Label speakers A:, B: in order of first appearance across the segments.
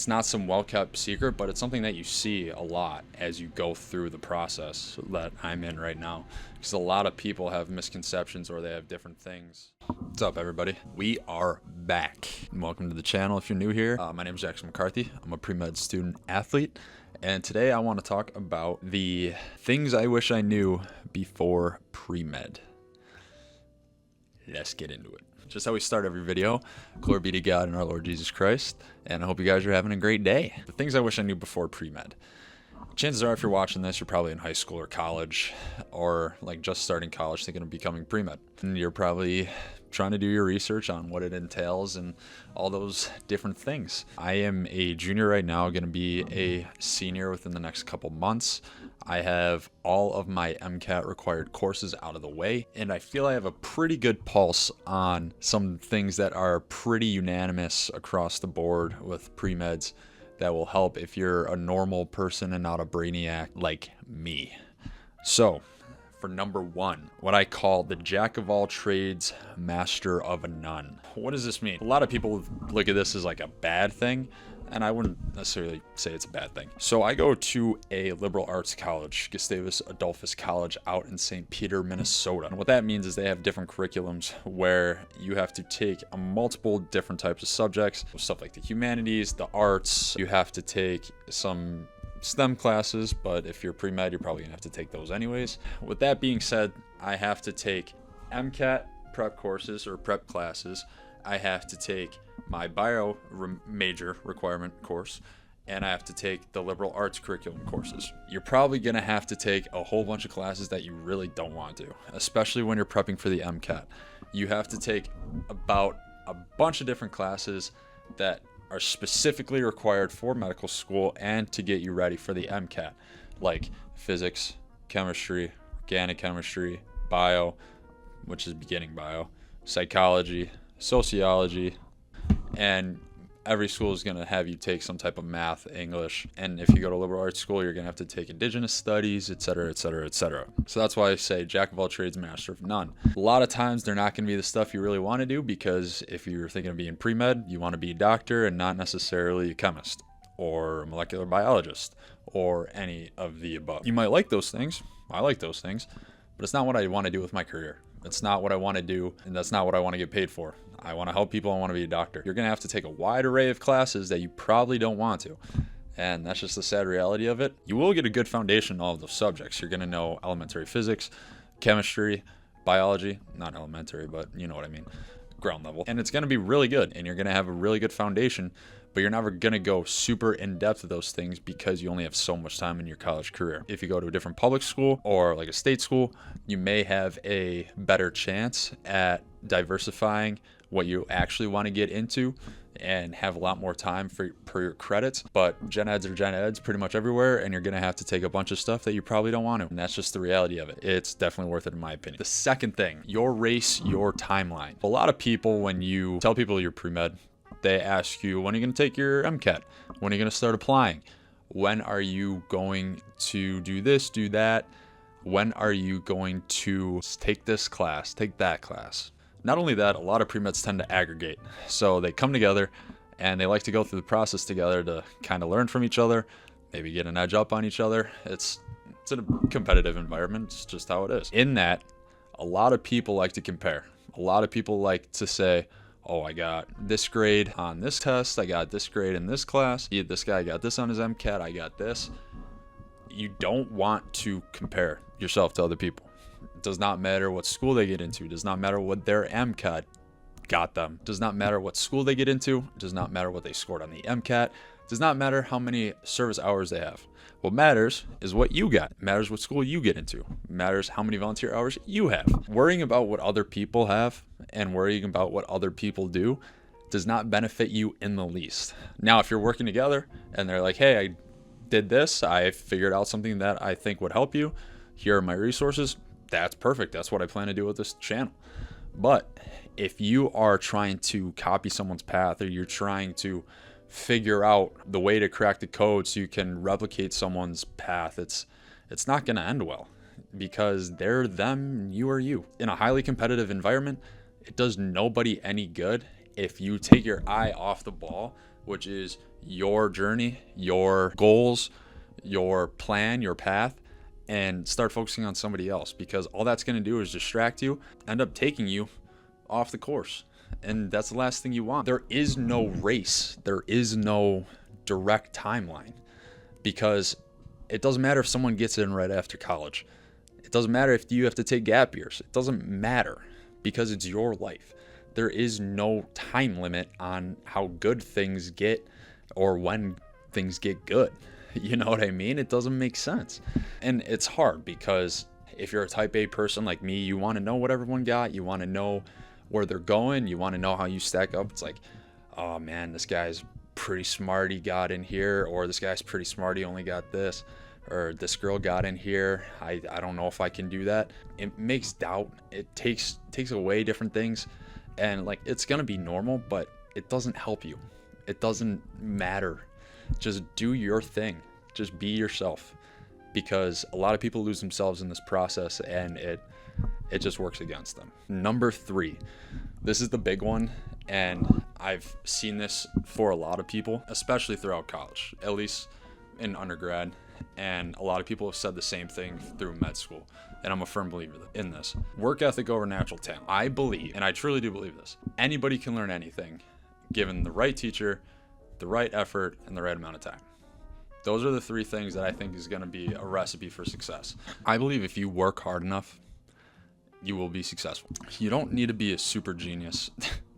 A: It's not some well-kept secret, but it's something that you see a lot as you go through the process that I'm in right now. Because a lot of people have misconceptions or they have different things. What's up, everybody? We are back. Welcome to the channel if you're new here. My name is Jackson McCarthy. I'm a pre-med student athlete. And today I want to talk about the things I wish I knew before pre-med. Let's get into it. Just how we start every video. Glory be to God and our Lord Jesus Christ. And I hope you guys are having a great day. The things I wish I knew before pre-med. Chances are if you're watching this, you're probably in high school or college, or like just starting college thinking of becoming pre-med. And you're probably trying to do your research on what it entails and all those different things. I am a junior right now, going to be a senior within the next couple months. I have all of my MCAT required courses out of the way, and I feel I have a pretty good pulse on some things that are pretty unanimous across the board with pre-meds that will help if you're a normal person and not a brainiac like me. So, for number one, what I call the jack of all trades, master of none. What does this mean? A lot of people look at this as like a bad thing, and I wouldn't necessarily say it's a bad thing. So I go to a liberal arts college, Gustavus Adolphus College out in St. Peter, Minnesota. And what that means is they have different curriculums where you have to take multiple different types of subjects, stuff like the humanities, the arts. You have to take some STEM classes, but if you're pre-med, you're probably gonna have to take those anyways. With that being said, I have to take MCAT prep courses or prep classes. I have to take my bio major requirement course, and I have to take the liberal arts curriculum courses. You're probably gonna have to take a whole bunch of classes that you really don't want to, especially when you're prepping for the MCAT. You have to take about a bunch of different classes that are specifically required for medical school and to get you ready for the MCAT, like physics, chemistry, organic chemistry, bio, which is beginning bio, psychology, sociology, and every school is going to have you take some type of math, English, and if you go to liberal arts school, you're going to have to take indigenous studies, etc., etc., etc. So that's why I say jack of all trades, master of none. A lot of times they're not going to be the stuff you really want to do, because if you're thinking of being pre-med, you want to be a doctor and not necessarily a chemist or a molecular biologist or any of the above. You might like those things. I like those things, but it's not what I want to do with my career. It's not what I want to do, and that's not what I want to get paid for. I want to help people. I want to be a doctor. You're going to have to take a wide array of classes that you probably don't want to. And that's just the sad reality of it. You will get a good foundation in all of those subjects. You're going to know elementary physics, chemistry, biology, not elementary, but you know what I mean, ground level. And it's going to be really good, and you're going to have a really good foundation, but you're never going to go super in depth with those things because you only have so much time in your college career. If you go to a different public school or like a state school, you may have a better chance at diversifying what you actually want to get into and have a lot more time per your credits. But gen eds are gen eds pretty much everywhere, and you're going to have to take a bunch of stuff that you probably don't want to. And that's just the reality of it. It's definitely worth it in my opinion. The second thing, your race, your timeline. A lot of people, when you tell people you're pre-med, they ask you, when are you going to take your MCAT? When are you going to start applying? When are you going to do this, do that? When are you going to take this class, take that class? Not only that, a lot of pre-meds tend to aggregate. So they come together and they like to go through the process together to kind of learn from each other, maybe get an edge up on each other. It's a competitive environment. It's just how it is. In that, a lot of people like to compare. A lot of people like to say, oh, I got this grade on this test. I got this grade in this class. This guy got this on his MCAT. I got this. You don't want to compare yourself to other people. It does not matter what school they get into. It does not matter what their MCAT got them. It does not matter what school they get into. It does not matter what they scored on the MCAT. It does not matter how many service hours they have. What matters is what you got. It matters what school you get into. It matters how many volunteer hours you have. Worrying about what other people have and worrying about what other people do does not benefit you in the least. Now, if you're working together and they're like, hey, I did this, I figured out something that I think would help you, here are my resources, that's perfect. That's what I plan to do with this channel. But if you are trying to copy someone's path, or you're trying to figure out the way to crack the code so you can replicate someone's path, it's not going to end well, because they're them, you are you. In a highly competitive environment, it does nobody any good if you take your eye off the ball, which is your journey, your goals, your plan, your path, and start focusing on somebody else, because all that's going to do is distract you, end up taking you off the course. And that's the last thing you want. There is no race. There is no direct timeline, because it doesn't matter if someone gets in right after college. It doesn't matter if you have to take gap years. It doesn't matter, because it's your life. There is no time limit on how good things get or when things get good. You know what I mean? It doesn't make sense. And it's hard, because if you're a type A person like me, you want to know what everyone got. You want to know where they're going. You want to know how you stack up. It's like, oh man, this guy's pretty smart, he got in here, or this guy's pretty smart, he only got this, or this girl got in here, I don't know if I can do that. It makes doubt. It takes away different things, and like, it's gonna be normal, but it doesn't help you. It doesn't matter. Just do your thing. Just be yourself, because a lot of people lose themselves in this process, and it just works against them. Number 3, this is the big one, and I've seen this for a lot of people, especially throughout college, at least in undergrad, and a lot of people have said the same thing through med school, and I'm a firm believer in this. Work ethic over natural talent. I believe, and I truly do believe this, anybody can learn anything given the right teacher, the right effort, and the right amount of time. Those are the 3 things that I think is going to be a recipe for success. I believe if you work hard enough, you will be successful. You don't need to be a super genius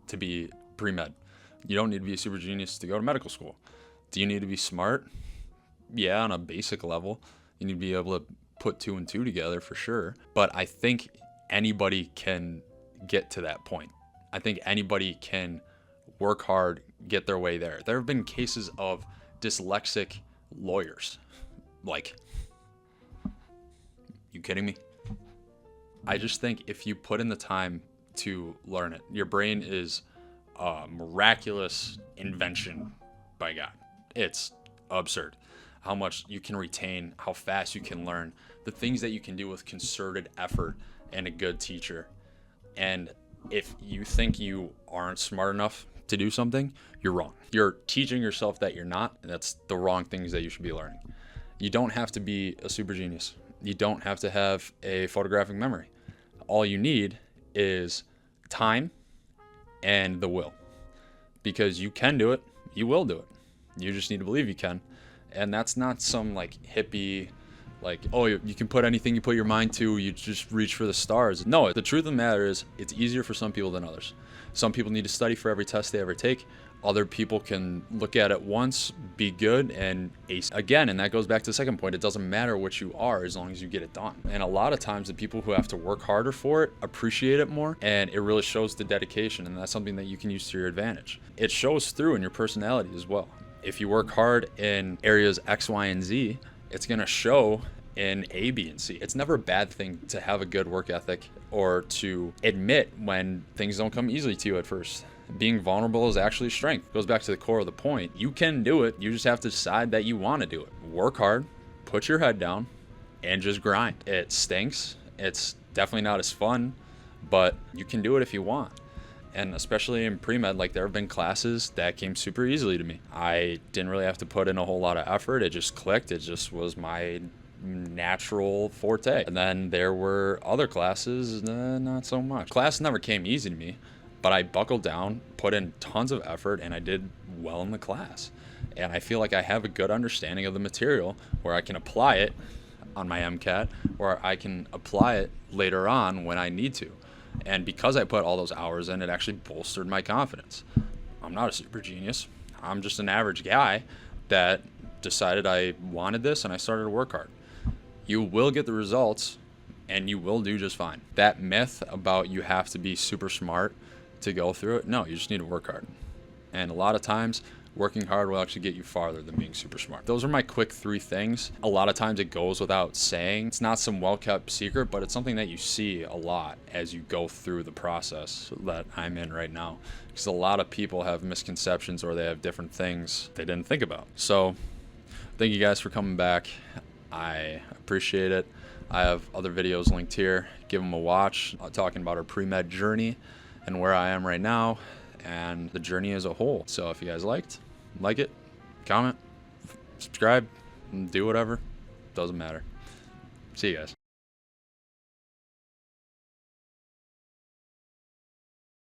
A: to be pre-med. You don't need to be a super genius to go to medical school. Do you need to be smart? Yeah, on a basic level. You need to be able to put 2 and 2 together for sure. But I think anybody can get to that point. I think anybody can work hard, get their way there. There have been cases of dyslexic lawyers. Like, you kidding me? I just think if you put in the time to learn it, your brain is a miraculous invention by God. It's absurd how much you can retain, how fast you can learn, the things that you can do with concerted effort and a good teacher. And if you think you aren't smart enough to do something, you're wrong. You're teaching yourself that you're not, and that's the wrong things that you should be learning. You don't have to be a super genius. You don't have to have a photographic memory. All you need is time and the will, because you can do it. You will do it. You just need to believe you can. And that's not some like hippie, like, oh, you can put anything you put your mind to, you just reach for the stars. No, the truth of the matter is it's easier for some people than others. Some people need to study for every test they ever take. Other people can look at it once, be good, and ace again. And that goes back to the second point. It doesn't matter what you are as long as you get it done. And a lot of times the people who have to work harder for it appreciate it more, and it really shows the dedication, and that's something that you can use to your advantage. It shows through in your personality as well. If you work hard in areas X, Y, and Z, it's gonna show in A, B, and C. It's never a bad thing to have a good work ethic or to admit when things don't come easily to you at first. Being vulnerable is actually strength. It goes back to the core of the point. You can do it. You just have to decide that you want to do it. Work hard, put your head down, and just grind. It stinks. It's definitely not as fun, but you can do it if you want. And especially in pre-med, like, there have been classes that came super easily to me. I didn't really have to put in a whole lot of effort. It just clicked. It just was my natural forte. And then there were other classes, not so much. Class never came easy to me, but I buckled down, put in tons of effort, and I did well in the class. And I feel like I have a good understanding of the material where I can apply it on my MCAT, or I can apply it later on when I need to. And because I put all those hours in, it actually bolstered my confidence. I'm not a super genius. I'm just an average guy that decided I wanted this, and I started to work hard. You will get the results, and you will do just fine. That myth about you have to be super smart to go through it, no, you just need to work hard. And a lot of times, working hard will actually get you farther than being super smart. Those are my quick 3 things. A lot of times it goes without saying. It's not some well-kept secret, but it's something that you see a lot as you go through the process that I'm in right now. Because a lot of people have misconceptions, or they have different things they didn't think about. So thank you guys for coming back. I appreciate it. I have other videos linked here. Give them a watch, talking about our pre-med journey and where I am right now and the journey as a whole. So if you guys like it, comment, subscribe, do whatever. Doesn't matter. See you guys.